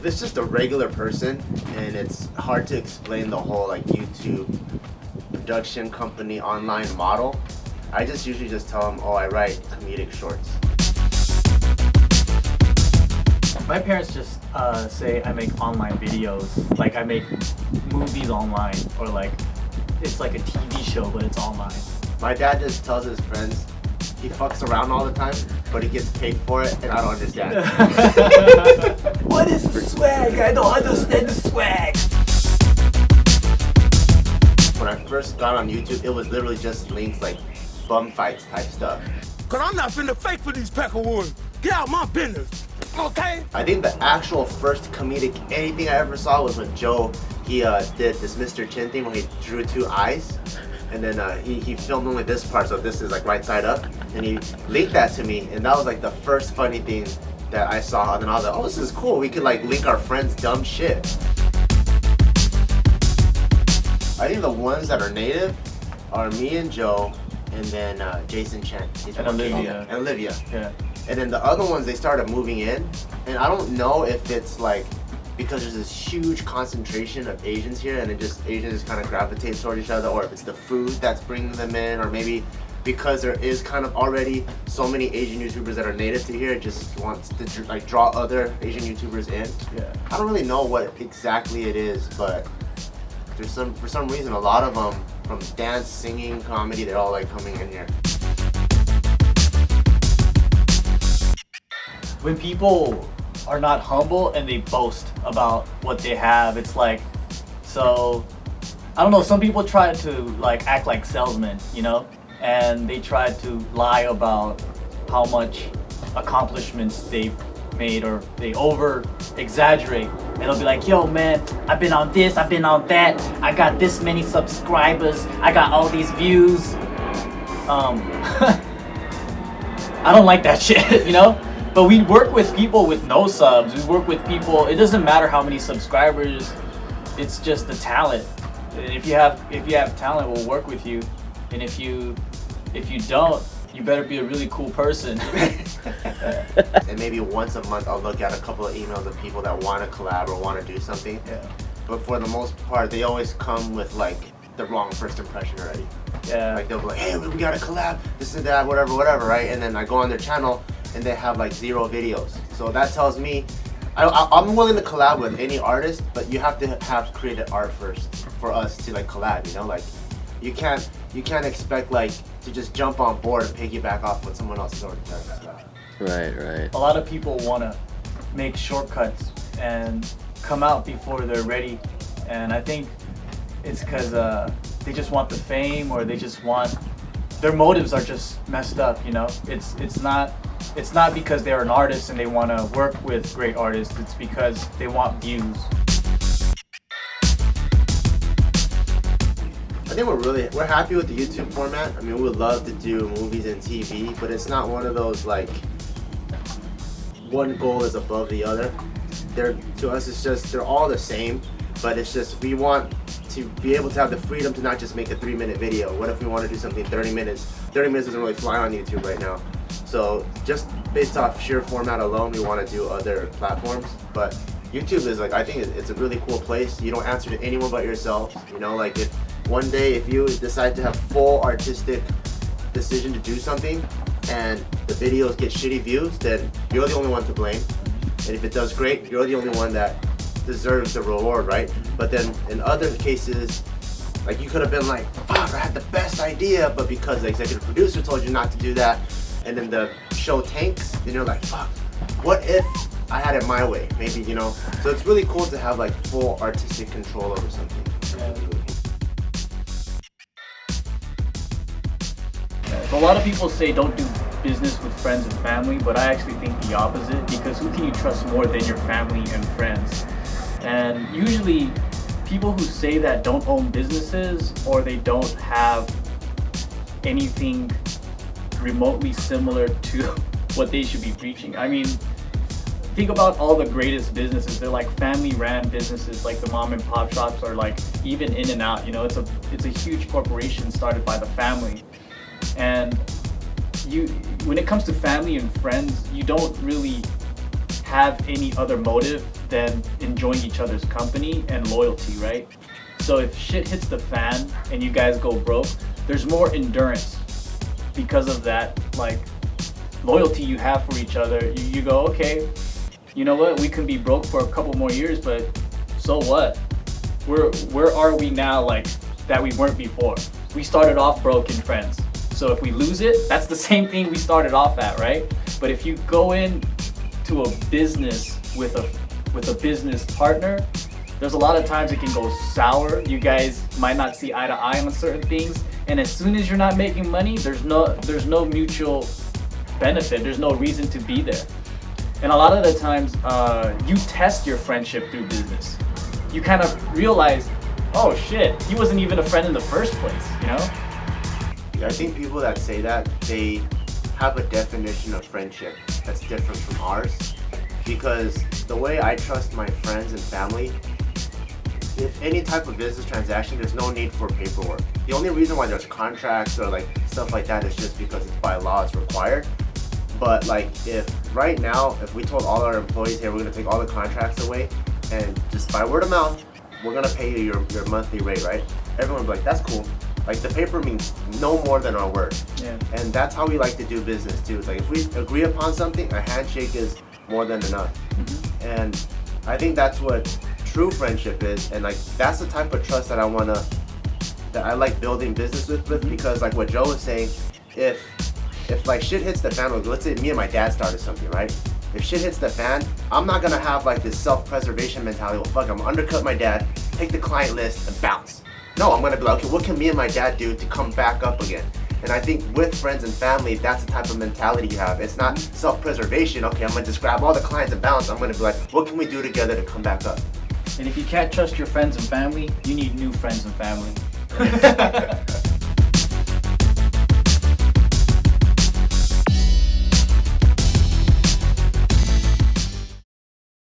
if it's just a regular person and it's hard to explain the whole like YouTube production company online model, I just usually just tell them, oh, I write comedic shorts. My parents just say I make online videos, like I make movies online, or like it's like a TV show but it's online. My dad just tells his friends he fucks around all the time, but he gets paid for it, and I don't understand. What is the swag? I don't understand the swag. When I first got on YouTube, it was literally just links like bum fights type stuff. Cause I'm not finna fake for these peckerwoods. Get out my business, okay? I think the actual first comedic anything I ever saw was when Joe, he did this Mr. Chin thing where he drew 2 eyes. And then he filmed only this part, so this is like right side up. And he linked that to me, and that was like the first funny thing that I saw. And then I was like, oh, this is cool. We could like link our friends' dumb shit. I think the ones that are native are me and Joe, and then Jason Chen. And Olivia. And Olivia. Yeah. And then the other ones, they started moving in. And I don't know if it's like, because there's this huge concentration of Asians here, and Asians just kind of gravitate toward each other, or if it's the food that's bringing them in, or maybe because there is kind of already so many Asian YouTubers that are native to here, it just wants to like draw other Asian YouTubers in. Yeah. I don't really know what exactly it is, but there's for some reason a lot of them from dance, singing, comedy, they're all like coming in here. When people are not humble and they boast about what they have, it's like, so I don't know, some people try to like act like salesmen, you know, and they try to lie about how much accomplishments they've made, or they over exaggerate, and they'll be like, yo man, I've been on this, I've been on that, I got this many subscribers, I got all these views. I don't like that shit, you know. But we work with people with no subs. We work with people, it doesn't matter how many subscribers, it's just the talent. If you have talent, we'll work with you. And if you don't, you better be a really cool person. And maybe once a month I'll look at a couple of emails of people that want to collab or want to do something. Yeah. But for the most part, they always come with like the wrong first impression already. Yeah. Like they'll be like, hey, we got to collab, this and that, whatever, right? And then I go on their channel and they have like 0 videos. So that tells me, I'm willing to collab with any artist, but you have to have created art first for us to like collab, you know? Like you can't expect like to just jump on board and piggyback off what someone else has already done. So. Right. A lot of people want to make shortcuts and come out before they're ready. And I think it's because they just want the fame, or they just want, their motives are just messed up, you know? It's not because they're an artist and they want to work with great artists. It's because they want views. I think we're happy with the YouTube format. I mean, we would love to do movies and TV, but it's not one of those like one goal is above the other. To us, it's just they're all the same, but it's just we want to be able to have the freedom to not just make a 3-minute video. What if we want to do something 30 minutes? 30 minutes doesn't really fly on YouTube right now. So just based off sheer format alone, we want to do other platforms. But YouTube is like, I think it's a really cool place. You don't answer to anyone but yourself. You know, like if one day if you decide to have full artistic decision to do something and the videos get shitty views, then you're the only one to blame. And if it does great, you're the only one that deserves the reward, right? But then in other cases, like you could have been like, fuck, I had the best idea, but because the executive producer told you not to do that, and then the show tanks, then you're like, fuck, what if I had it my way? Maybe, you know? So it's really cool to have like full artistic control over something. Yeah. So a lot of people say don't do business with friends and family, but I actually think the opposite, because who can you trust more than your family and friends? And usually people who say that don't own businesses, or they don't have anything remotely similar to what they should be preaching. I mean, think about all the greatest businesses. They're like family-ran businesses, like the mom and pop shops, or like even In-N-Out. You know, it's a huge corporation started by the family. And when it comes to family and friends, you don't really have any other motive than enjoying each other's company and loyalty, right? So if shit hits the fan and you guys go broke, there's more endurance because of that, like, loyalty you have for each other. You go, okay, you know what, we can be broke for a couple more years, but so what? Where are we now, like, that we weren't before? We started off broken friends. So if we lose it, that's the same thing we started off at, right? But if you go in to a business with a business partner, there's a lot of times it can go sour. You guys might not see eye to eye on certain things, and as soon as you're not making money, there's no mutual benefit. There's no reason to be there. And a lot of the times, you test your friendship through business. You kind of realize, oh shit, he wasn't even a friend in the first place, you know? I think people that say that, they have a definition of friendship that's different from ours. Because the way I trust my friends and family, if any type of business transaction, there's no need for paperwork. The only reason why there's contracts or like stuff like that is just because it's by law, it's required. But like, if right now, if we told all our employees, hey, we're gonna take all the contracts away, and just by word of mouth, we're gonna pay you your monthly rate, right? Everyone would be like, that's cool. Like, the paper means no more than our word. Yeah. And that's how we like to do business too. It's like, if we agree upon something, a handshake is more than enough. Mm-hmm. And I think that's what true friendship is. And like, that's the type of trust that I like building business with, because like what Joe was saying, if like shit hits the fan, let's say me and my dad started something, right? If shit hits the fan, I'm not gonna have like this self-preservation mentality. Well, fuck, I'm gonna undercut my dad, take the client list, and bounce. No, I'm gonna be like, okay, what can me and my dad do to come back up again? And I think with friends and family, that's the type of mentality you have. It's not self-preservation. Okay, I'm gonna just grab all the clients and bounce. I'm gonna be like, what can we do together to come back up? And if you can't trust your friends and family, you need new friends and family.